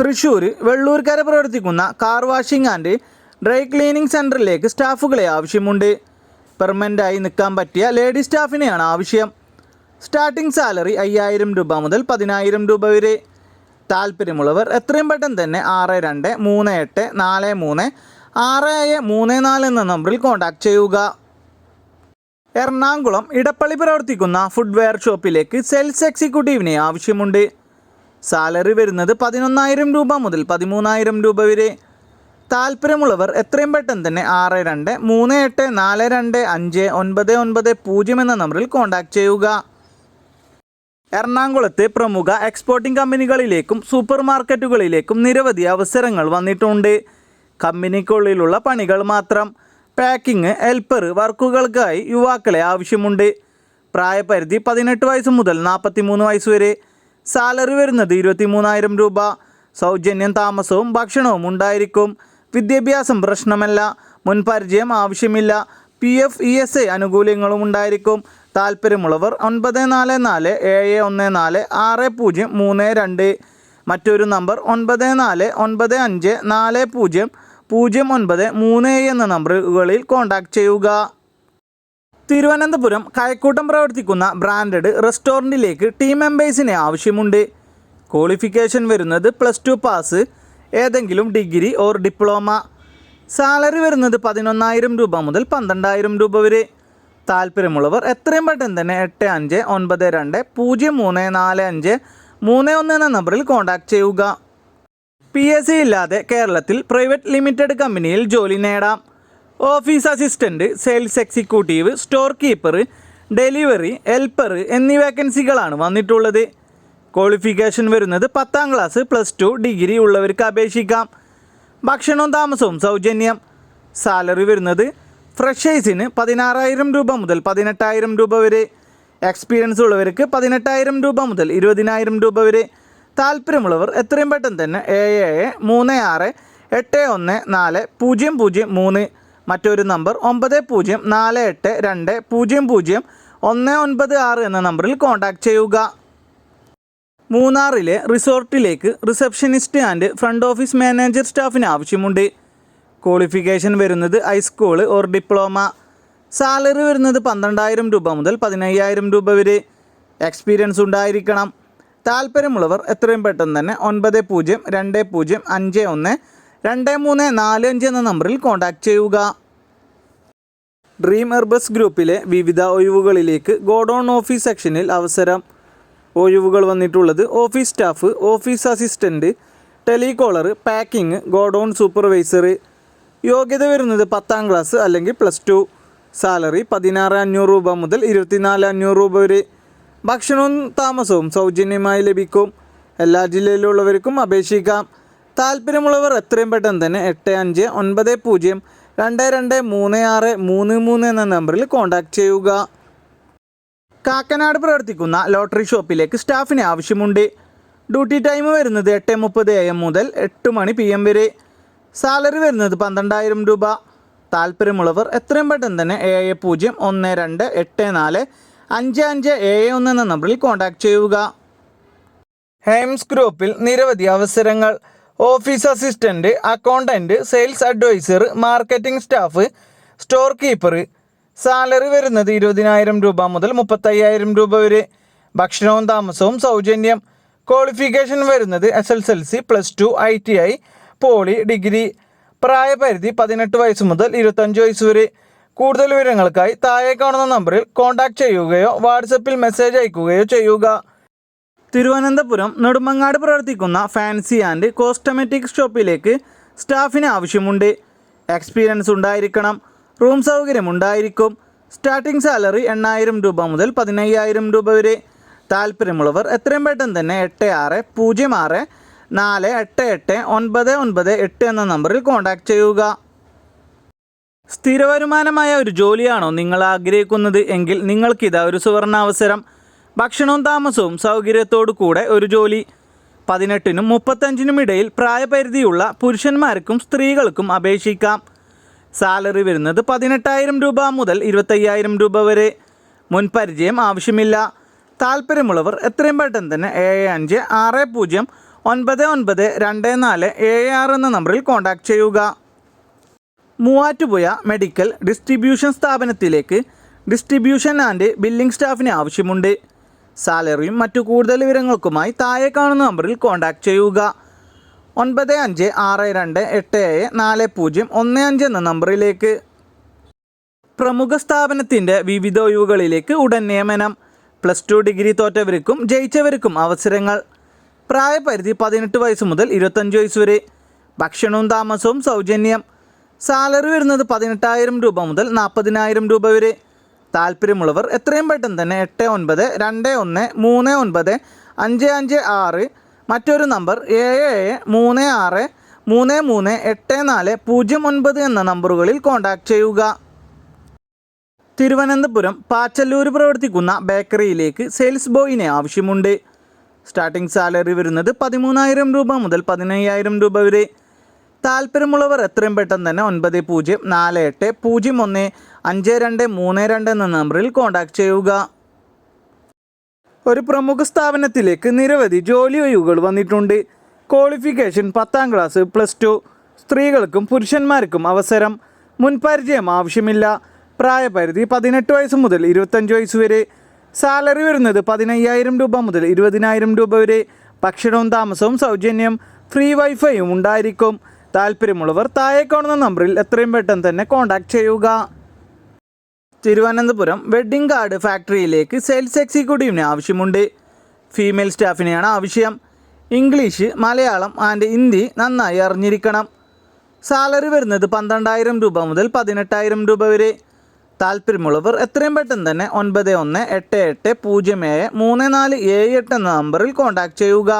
തൃശ്ശൂർ വെള്ളൂർക്കര പ്രവർത്തിക്കുന്ന car washing and dry cleaning സെൻറ്ററിലേക്ക് സ്റ്റാഫുകളെ ആവശ്യമുണ്ട്. പെർമനൻ്റായി നിൽക്കാൻ പറ്റിയ ലേഡി സ്റ്റാഫിനെയാണ് ആവശ്യം. സ്റ്റാർട്ടിംഗ് സാലറി 5000 രൂപ മുതൽ 10000 രൂപ വരെ. താല്പര്യമുള്ളവർ എത്രയും പെട്ടെന്ന് തന്നെ 6238436634 എന്ന നമ്പറിൽ കോൺടാക്റ്റ് ചെയ്യുക. എറണാകുളം ഇടപ്പള്ളി പ്രവർത്തിക്കുന്ന ഫുഡ്വെയർ ഷോപ്പിലേക്ക് സെയിൽസ് എക്സിക്യൂട്ടീവിനെ ആവശ്യമുണ്ട്. സാലറി വരുന്നത് 11000 രൂപ മുതൽ 13000 രൂപ വരെ. താല്പര്യമുള്ളവർ എത്രയും പെട്ടെന്ന് തന്നെ 6238425990 എന്ന നമ്പറിൽ കോൺടാക്റ്റ് ചെയ്യുക. എറണാകുളത്തെ പ്രമുഖ എക്സ്പോർട്ടിംഗ് കമ്പനികളിലേക്കും സൂപ്പർ മാർക്കറ്റുകളിലേക്കും നിരവധി അവസരങ്ങൾ വന്നിട്ടുണ്ട്. കമ്പനിക്കുള്ളിലുള്ള പണികൾ മാത്രം. പാക്കിംഗ്, ഹെൽപ്പർ വർക്കുകൾക്കായി യുവാക്കളെ ആവശ്യമുണ്ട്. പ്രായപരിധി 18 വയസ്സ് മുതൽ 43 വയസ്സ് വരെ. സാലറി വരുന്നത് 23000 രൂപ. സൗജന്യം താമസവും ഭക്ഷണവും ഉണ്ടായിരിക്കും. വിദ്യാഭ്യാസം പ്രശ്നമല്ല. മുൻപരിചയം ആവശ്യമില്ല. PF ESI ആനുകൂല്യങ്ങളും ഉണ്ടായിരിക്കും. താല്പര്യമുള്ളവർ 9417146032. മറ്റൊരു നമ്പർ 9495400937 എന്ന നമ്പറുകളിൽ കോൺടാക്റ്റ് ചെയ്യുക. തിരുവനന്തപുരം കഴക്കൂട്ടം പ്രവർത്തിക്കുന്ന ബ്രാൻഡഡ് റെസ്റ്റോറൻറ്റിലേക്ക് ടീം മെമ്പേഴ്സിനെ ആവശ്യമുണ്ട്. ക്വാളിഫിക്കേഷൻ വരുന്നത് +2 പാസ്, ഏതെങ്കിലും ഡിഗ്രി ഓർ ഡിപ്ലോമ. സാലറി വരുന്നത് 11000 രൂപ മുതൽ 12000 രൂപ വരെ. താല്പര്യമുള്ളവർ എത്രയും പെട്ടെന്ന് തന്നെ 8592034531 എന്ന നമ്പറിൽ കോൺടാക്റ്റ് ചെയ്യുക. PSC ഇല്ലാതെ കേരളത്തിൽ പ്രൈവറ്റ് ലിമിറ്റഡ് കമ്പനിയിൽ ജോലി നേടാം. Office assistant, sales executive, store keeper, delivery, helper എന്നീ വേക്കൻസികളാണ് വന്നിട്ടുള്ളത്. ക്വാളിഫിക്കേഷൻ വരുന്നത് 10ാം ക്ലാസ്, +2, ഡിഗ്രി ഉള്ളവർക്ക് അപേക്ഷിക്കാം. ഭക്ഷണവും താമസവും സൗജന്യം. സാലറി വരുന്നത് ഫ്രഷേഴ്സിന് 16000 രൂപ മുതൽ 18000 രൂപ വരെ. എക്സ്പീരിയൻസ് ഉള്ളവർക്ക് 18000 രൂപ മുതൽ 20000 രൂപ വരെ. താല്പര്യമുള്ളവർ എത്രയും പെട്ടെന്ന് തന്നെ 7736814003. മറ്റൊരു നമ്പർ 9048200196 എന്ന നമ്പറിൽ കോൺടാക്റ്റ് ചെയ്യുക. മൂന്നാറിലെ റിസോർട്ടിലേക്ക് receptionist and front office manager സ്റ്റാഫിന് ആവശ്യമുണ്ട്. ക്വാളിഫിക്കേഷൻ വരുന്നത് ഹൈസ്കൂൾ ഓർ ഡിപ്ലോമ. സാലറി വരുന്നത് 12000 രൂപ മുതൽ 15000 രൂപ വരെ. എക്സ്പീരിയൻസ് ഉണ്ടായിരിക്കണം. താല്പര്യമുള്ളവർ എത്രയും പെട്ടെന്ന് തന്നെ 9020512345 എന്ന നമ്പറിൽ കോൺടാക്റ്റ് ചെയ്യുക. ഡ്രീം ഹെർബസ് ഗ്രൂപ്പിലെ വിവിധ ഒഴിവുകളിലേക്ക് ഗോഡൗൺ ഓഫീസ് സെക്ഷനിൽ അവസരം. ഒഴിവുകൾ വന്നിട്ടുള്ളത് office staff, office assistant, telecaller, packing, godown supervisor. യോഗ്യത വരുന്നത് 10ാം ക്ലാസ് അല്ലെങ്കിൽ +2. സാലറി 16500 രൂപ മുതൽ 24500 രൂപ വരെ. ഭക്ഷണവും താമസവും സൗജന്യമായി ലഭിക്കും. എല്ലാ ജില്ലയിലുള്ളവർക്കും അപേക്ഷിക്കാം. താല്പര്യമുള്ളവർ എത്രയും പെട്ടെന്ന് തന്നെ 8592223633 എന്ന നമ്പറിൽ കോൺടാക്റ്റ് ചെയ്യുക. കാക്കനാട് പ്രവർത്തിക്കുന്ന ലോട്ടറി ഷോപ്പിലേക്ക് സ്റ്റാഫിനെ ആവശ്യമുണ്ട്. ഡ്യൂട്ടി ടൈം വരുന്നത് 8:30 AM മുതൽ 8 മണി PM വരെ. സാലറി വരുന്നത് 12000 രൂപ. താല്പര്യമുള്ളവർ എത്രയും പെട്ടെന്ന് തന്നെ 7012845571 എന്ന നമ്പറിൽ കോൺടാക്റ്റ് ചെയ്യുക. ഹെയിംസ് ഗ്രൂപ്പിൽ നിരവധി അവസരങ്ങൾ. Office assistant, accountant, sales adviser, marketing staff, store keeper. Salary വരുന്നത് 20000 രൂപ മുതൽ 35000 രൂപ വരെ. ഭക്ഷണവും താമസവും സൗജന്യം. ക്വാളിഫിക്കേഷൻ വരുന്നത് SSLC, +2, ITI, പോളി, ഡിഗ്രി. പ്രായപരിധി 18 വയസ്സ് മുതൽ 25 വയസ്സ് വരെ. കൂടുതൽ വിവരങ്ങൾക്കായി താഴെ കാണുന്ന നമ്പറിൽ കോൺടാക്റ്റ് ചെയ്യുകയോ വാട്സപ്പിൽ മെസ്സേജ് അയക്കുകയോ ചെയ്യുക. തിരുവനന്തപുരം നെടുമങ്ങാട് പ്രവർത്തിക്കുന്ന ഫാൻസി ആൻഡ് കോസ്റ്റമെറ്റിക് ഷോപ്പിലേക്ക് സ്റ്റാഫിന് ആവശ്യമുണ്ട്. എക്സ്പീരിയൻസ് ഉണ്ടായിരിക്കണം. റൂം സൗകര്യം ഉണ്ടായിരിക്കും. സ്റ്റാർട്ടിംഗ് സാലറി 8000 രൂപ മുതൽ 15000 രൂപ വരെ. താല്പര്യമുള്ളവർ എത്രയും പെട്ടെന്ന് തന്നെ 8606488998 എന്ന നമ്പറിൽ കോൺടാക്റ്റ് ചെയ്യുക. സ്ഥിര വരുമാനമായ ഒരു ജോലിയാണോ നിങ്ങൾ ആഗ്രഹിക്കുന്നത് എങ്കിൽ നിങ്ങൾക്കിതാ ഒരു സുവർണാവസരം. ഭക്ഷണവും താമസവും സൗകര്യത്തോടു കൂടെ ഒരു ജോലി. 18നും 35നും ഇടയിൽ പ്രായപരിധിയുള്ള പുരുഷന്മാർക്കും സ്ത്രീകൾക്കും അപേക്ഷിക്കാം. സാലറി വരുന്നത് 18000 രൂപ മുതൽ 25000 രൂപ വരെ. മുൻപരിചയം ആവശ്യമില്ല. താല്പര്യമുള്ളവർ എത്രയും പെട്ടെന്ന് തന്നെ 7560 992474 എന്ന നമ്പറിൽ കോൺടാക്റ്റ് ചെയ്യുക. മൂവാറ്റുപുഴ മെഡിക്കൽ ഡിസ്ട്രിബ്യൂഷൻ സ്ഥാപനത്തിലേക്ക് ഡിസ്ട്രിബ്യൂഷൻ ആൻഡ് ബില്ലിംഗ് സ്റ്റാഫിന് ആവശ്യമുണ്ട്. സാലറിയും മറ്റു കൂടുതൽ വിവരങ്ങൾക്കുമായി താഴെ കാണുന്ന നമ്പറിൽ കോൺടാക്റ്റ് ചെയ്യുക. 9562874015 എന്ന നമ്പറിലേക്ക്. പ്രമുഖ സ്ഥാപനത്തിൻ്റെ വിവിധ ഒഴിവുകളിലേക്ക് ഉടൻ നിയമനം. +2 ഡിഗ്രി തോറ്റവർക്കും ജയിച്ചവർക്കും അവസരങ്ങൾ. പ്രായപരിധി 18 വയസ്സ് മുതൽ 25 വയസ്സ് വരെ. ഭക്ഷണവും താമസവും സൗജന്യം. സാലറി വരുന്നത് 18,000 രൂപ മുതൽ 40,000 രൂപ വരെ. താല്പര്യമുള്ളവർ എത്രയും പെട്ടെന്ന് തന്നെ 8921395556 മറ്റൊരു നമ്പർ 7736338409 എന്ന നമ്പറുകളിൽ കോൺടാക്റ്റ് ചെയ്യുക. തിരുവനന്തപുരം പാച്ചല്ലൂർ പ്രവർത്തിക്കുന്ന ബേക്കറിയിലേക്ക് സെയിൽസ് ബോയിനെ ആവശ്യമുണ്ട്. സ്റ്റാർട്ടിംഗ് സാലറി വരുന്നത് 13,000 രൂപ മുതൽ 15,000 രൂപ വരെ. താല്പര്യമുള്ളവർ എത്രയും പെട്ടെന്ന് തന്നെ 9048015232 എന്ന നമ്പറിൽ കോൺടാക്റ്റ് ചെയ്യുക. ഒരു പ്രമുഖ സ്ഥാപനത്തിലേക്ക് നിരവധി ജോലി ഒഴിവുകൾ വന്നിട്ടുണ്ട്. Qualification 10ാം class, +2. സ്ത്രീകൾക്കും പുരുഷന്മാർക്കും അവസരം. മുൻപരിചയം ആവശ്യമില്ല. പ്രായപരിധി 18 വയസ്സ് മുതൽ 25 വയസ്സ് വരെ. സാലറി വരുന്നത് 15,000 രൂപ മുതൽ 20,000 രൂപ വരെ. ഭക്ഷണവും താമസവും സൗജന്യം. ഫ്രീ വൈഫൈയും ഉണ്ടായിരിക്കും. താല്പര്യമുള്ളവർ താഴെ കാണുന്ന നമ്പറിൽ എത്രയും പെട്ടെന്ന് തന്നെ കോൺടാക്റ്റ് ചെയ്യുക. തിരുവനന്തപുരം വെഡ്ഡിംഗ് കാർഡ് ഫാക്ടറിയിലേക്ക് സെയിൽസ് എക്സിക്യൂട്ടീവിന് ആവശ്യമുണ്ട്. ഫീമെയിൽ സ്റ്റാഫിനെയാണ് ആവശ്യം. ഇംഗ്ലീഷ്, മലയാളം ആൻഡ് ഹിന്ദി നന്നായി അറിഞ്ഞിരിക്കണം. സാലറി വരുന്നത് 12,000 രൂപ മുതൽ 18,000 രൂപ വരെ. താല്പര്യമുള്ളവർ എത്രയും പെട്ടെന്ന് തന്നെ 9188073478 എന്ന നമ്പറിൽ കോൺടാക്റ്റ് ചെയ്യുക.